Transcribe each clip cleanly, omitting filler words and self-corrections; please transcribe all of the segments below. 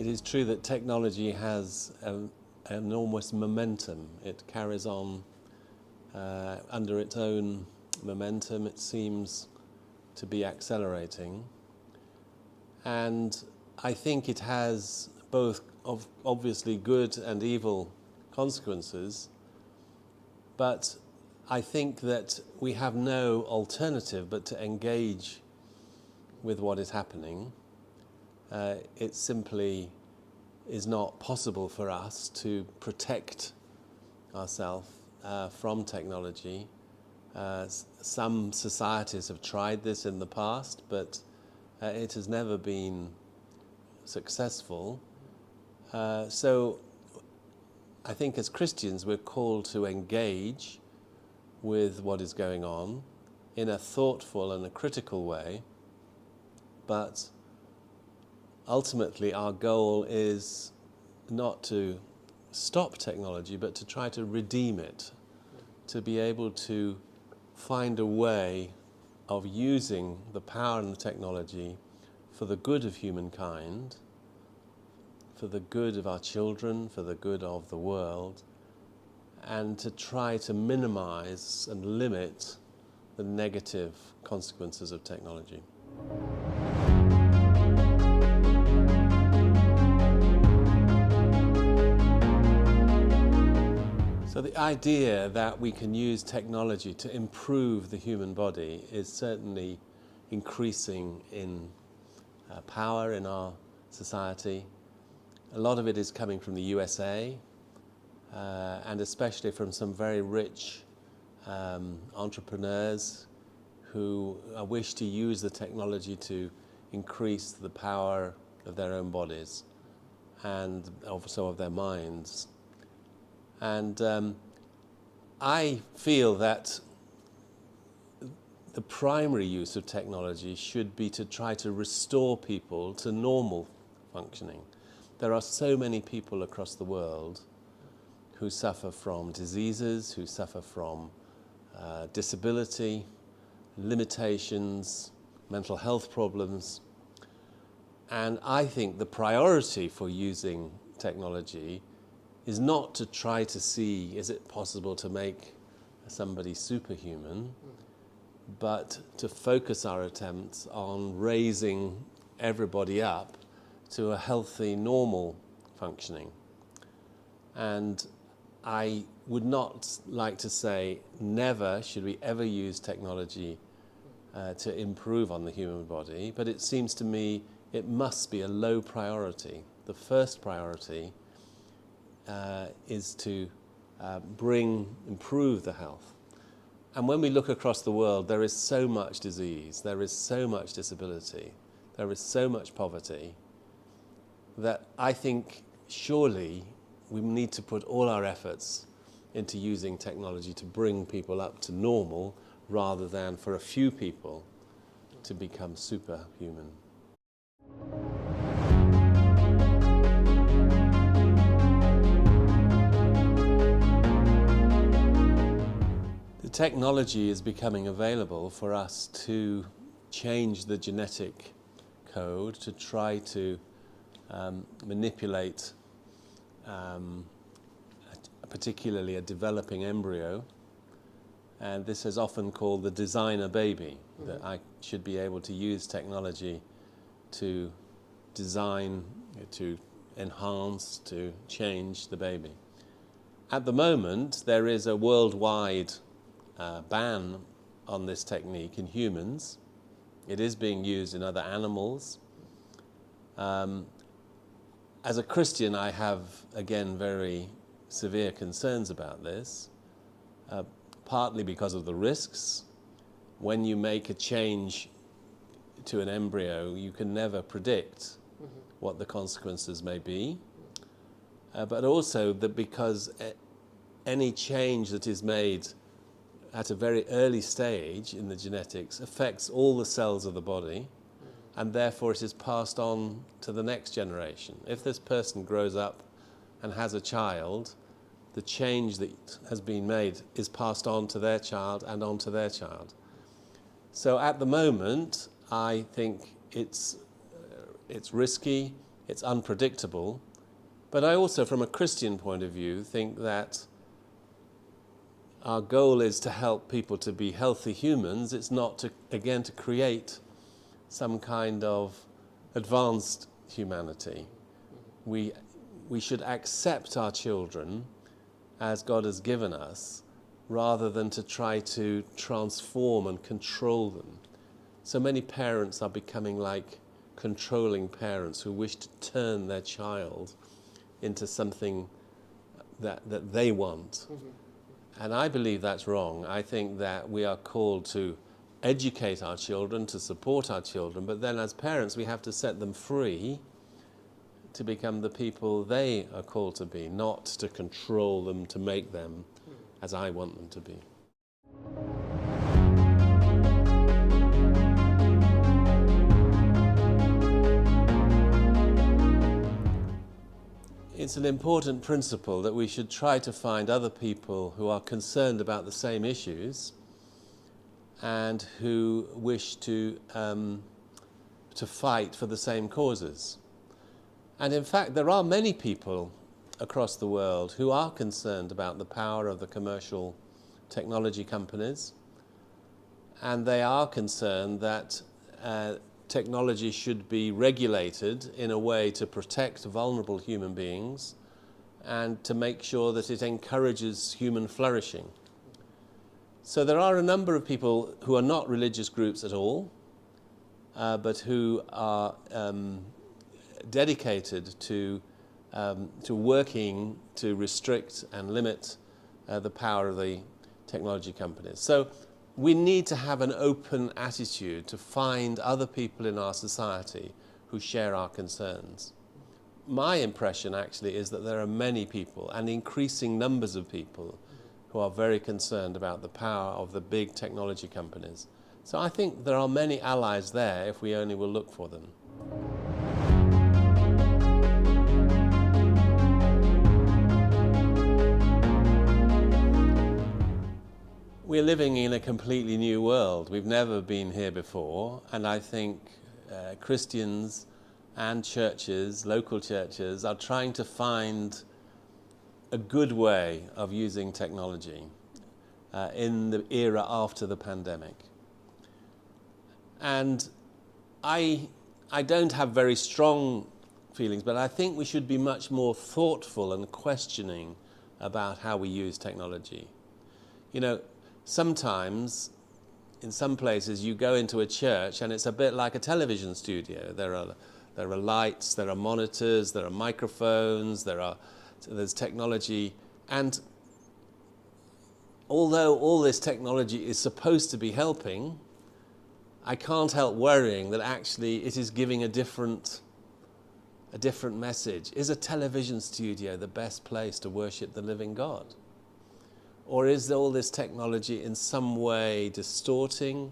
is true that technology has an enormous momentum. It carries on under its own momentum. It seems to be accelerating. And I think it has both obviously good and evil consequences, but I think that we have no alternative but to engage with what is happening. It simply is not possible for us to protect ourselves from technology. Some societies have tried this in the past, but it has never been successful. So I think as Christians we're called to engage with what is going on in a thoughtful and a critical way, but ultimately our goal is not to stop technology, but to try to redeem it, to be able to find a way of using the power and the technology for the good of humankind, for the good of our children, for the good of the world, and to try to minimize and limit the negative consequences of technology. So the idea that we can use technology to improve the human body is certainly increasing in power in our society. A lot of it is coming from the USA, and especially from some very rich entrepreneurs who wish to use the technology to increase the power of their own bodies and also of their minds. And I feel that the primary use of technology should be to try to restore people to normal functioning. There are so many people across the world who suffer from diseases, who suffer from disability, limitations, mental health problems. And I think the priority for using technology is not to try to see, is it possible to make somebody superhuman, but to focus our attempts on raising everybody up to a healthy, normal functioning. And I would not like to say never should we ever use technology to improve on the human body, but it seems to me it must be a low priority. The first priority is to improve the health. And when we look across the world, there is so much disease, there is so much disability, there is so much poverty, that I think surely we need to put all our efforts into using technology to bring people up to normal, rather than for a few people to become superhuman. The technology is becoming available for us to change the genetic code, to try to manipulate particularly a developing embryo. And this is often called the designer baby, that I should be able to use technology to design, to enhance, to change the baby. At the moment, there is a worldwide ban on this technique in humans. It is being used in other animals. As a Christian, I have, again, very severe concerns about this, partly because of the risks. When you make a change to an embryo, you can never predict what the consequences may be, but also that because any change that is made at a very early stage in the genetics affects all the cells of the body, and therefore it is passed on to the next generation. If this person grows up and has a child, the change that has been made is passed on to their child and on to their child. So at the moment, I think it's risky, it's unpredictable. But I also, from a Christian point of view, think that our goal is to help people to be healthy humans. It's not to, again, to create some kind of advanced humanity. We should accept our children as God has given us, rather than to try to transform and control them. So many parents are becoming like controlling parents who wish to turn their child into something that they want. And I believe that's wrong. I think that we are called to educate our children, to support our children, but then as parents we have to set them free to become the people they are called to be, not to control them, to make them as I want them to be. It's an important principle that we should try to find other people who are concerned about the same issues and who wish to fight for the same causes. And in fact, there are many people across the world who are concerned about the power of the commercial technology companies, and they are concerned that technology should be regulated in a way to protect vulnerable human beings and to make sure that it encourages human flourishing. So there are a number of people who are not religious groups at all, but who are dedicated to working to restrict and limit the power of the technology companies. So we need to have an open attitude to find other people in our society who share our concerns. My impression actually is that there are many people, and increasing numbers of people, who are very concerned about the power of the big technology companies. So I think there are many allies there if we only will look for them. We're living in a completely new world. We've never been here before, and I think Christians and churches, local churches, are trying to find a good way of using technology in the era after the pandemic. And I don't have very strong feelings, but I think we should be much more thoughtful and questioning about how we use technology. You know, sometimes, in some places, you go into a church and it's a bit like a television studio. There are lights, there are monitors, there are microphones, there's technology. And although all this technology is supposed to be helping, I can't help worrying that actually it is giving a different message. Is a television studio the best place to worship the living God? Or is all this technology in some way distorting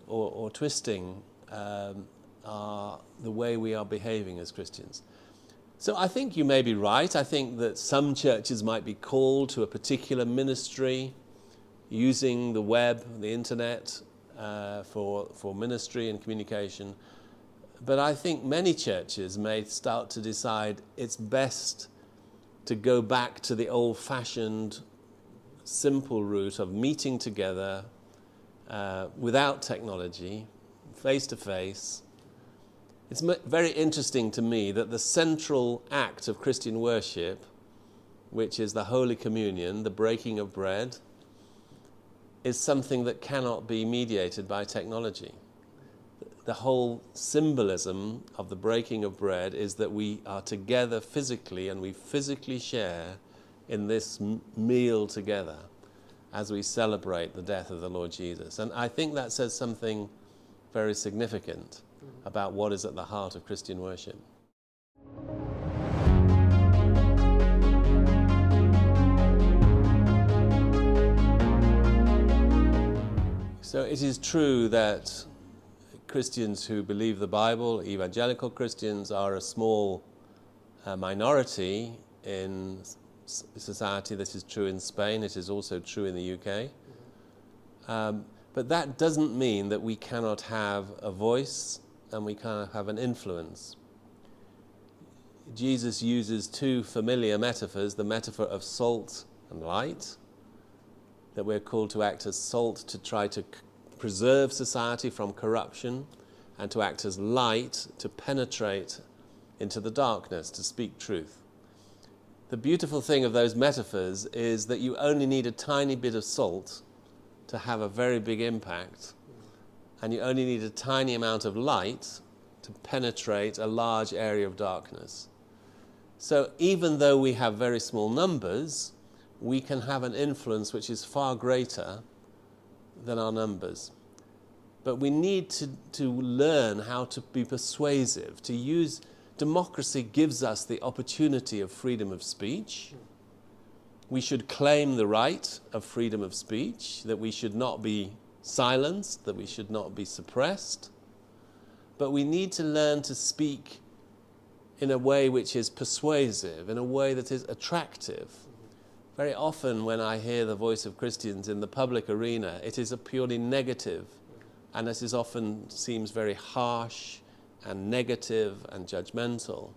or twisting the way we are behaving as Christians? So I think you may be right. I think that some churches might be called to a particular ministry using the web, the internet, for ministry and communication. But I think many churches may start to decide it's best to go back to the old-fashioned simple route of meeting together without technology, face to face. It's very interesting to me that the central act of Christian worship, which is the Holy Communion, the breaking of bread, is something that cannot be mediated by technology. The whole symbolism of the breaking of bread is that we are together physically and we physically share in this meal together as we celebrate the death of the Lord Jesus. And I think that says something very significant about what is at the heart of Christian worship. So it is true that Christians who believe the Bible, evangelical Christians, are a small minority in society. This is true in Spain. It is also true in the UK. But that doesn't mean that we cannot have a voice and we cannot have an influence. Jesus uses two familiar metaphors, the metaphor of salt and light, that we're called to act as salt to try to preserve society from corruption, and to act as light to penetrate into the darkness, to speak truth. The beautiful thing of those metaphors is that you only need a tiny bit of salt to have a very big impact, and you only need a tiny amount of light to penetrate a large area of darkness. So even though we have very small numbers, we can have an influence which is far greater than our numbers. But we need to learn how to be persuasive, to use democracy gives us the opportunity of freedom of speech. We should claim the right of freedom of speech, that we should not be silenced, that we should not be suppressed. But we need to learn to speak in a way which is persuasive, in a way that is attractive. Very often when I hear the voice of Christians in the public arena, it is a purely negative, and this is often seems very harsh and negative and judgmental.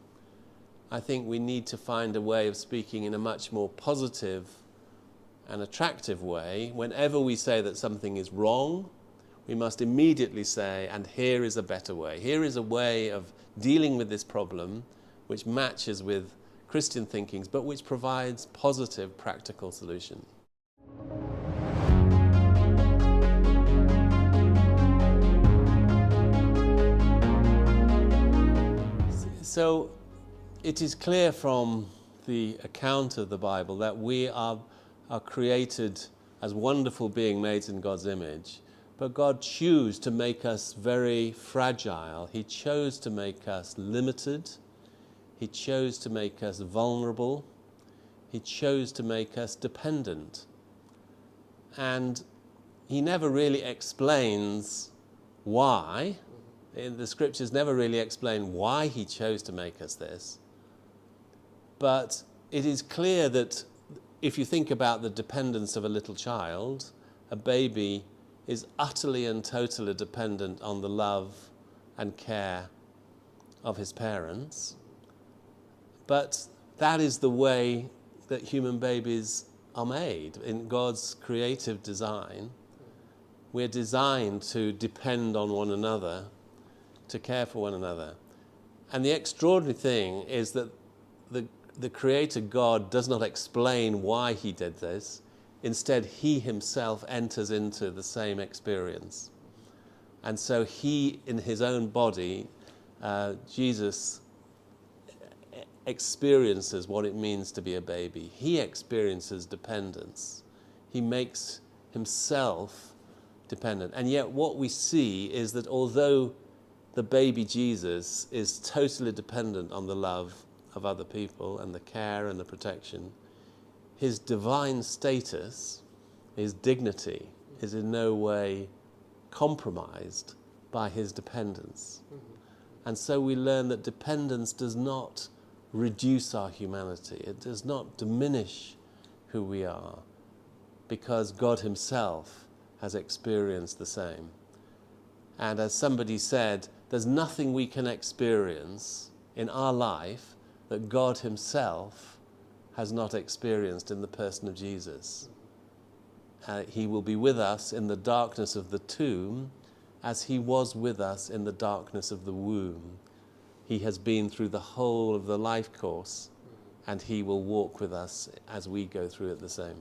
I think we need to find a way of speaking in a much more positive and attractive way. Whenever we say that something is wrong, we must immediately say, and here is a better way. Here is a way of dealing with this problem which matches with Christian thinkings, but which provides positive, practical solutions. So it is clear from the account of the Bible that we are created as wonderful beings made in God's image, but God chose to make us very fragile. He chose to make us limited. He chose to make us vulnerable. He chose to make us dependent. And he never really explains why. The scriptures never really explain why he chose to make us this. But it is clear that if you think about the dependence of a little child, a baby is utterly and totally dependent on the love and care of his parents. But that is the way that human babies are made. In God's creative design, we're designed to depend on one another, to care for one another. And the extraordinary thing is that the Creator God does not explain why he did this. Instead, he himself enters into the same experience. And so he, in his own body, Jesus experiences what it means to be a baby. He experiences dependence. He makes himself dependent. And yet what we see is that although the baby Jesus is totally dependent on the love of other people and the care and the protection, his divine status, his dignity, is in no way compromised by his dependence. And so we learn that dependence does not reduce our humanity. It does not diminish who we are, because God himself has experienced the same. And as somebody said, there's nothing we can experience in our life that God himself has not experienced in the person of Jesus. He will be with us in the darkness of the tomb as he was with us in the darkness of the womb. He has been through the whole of the life course, and he will walk with us as we go through it the same.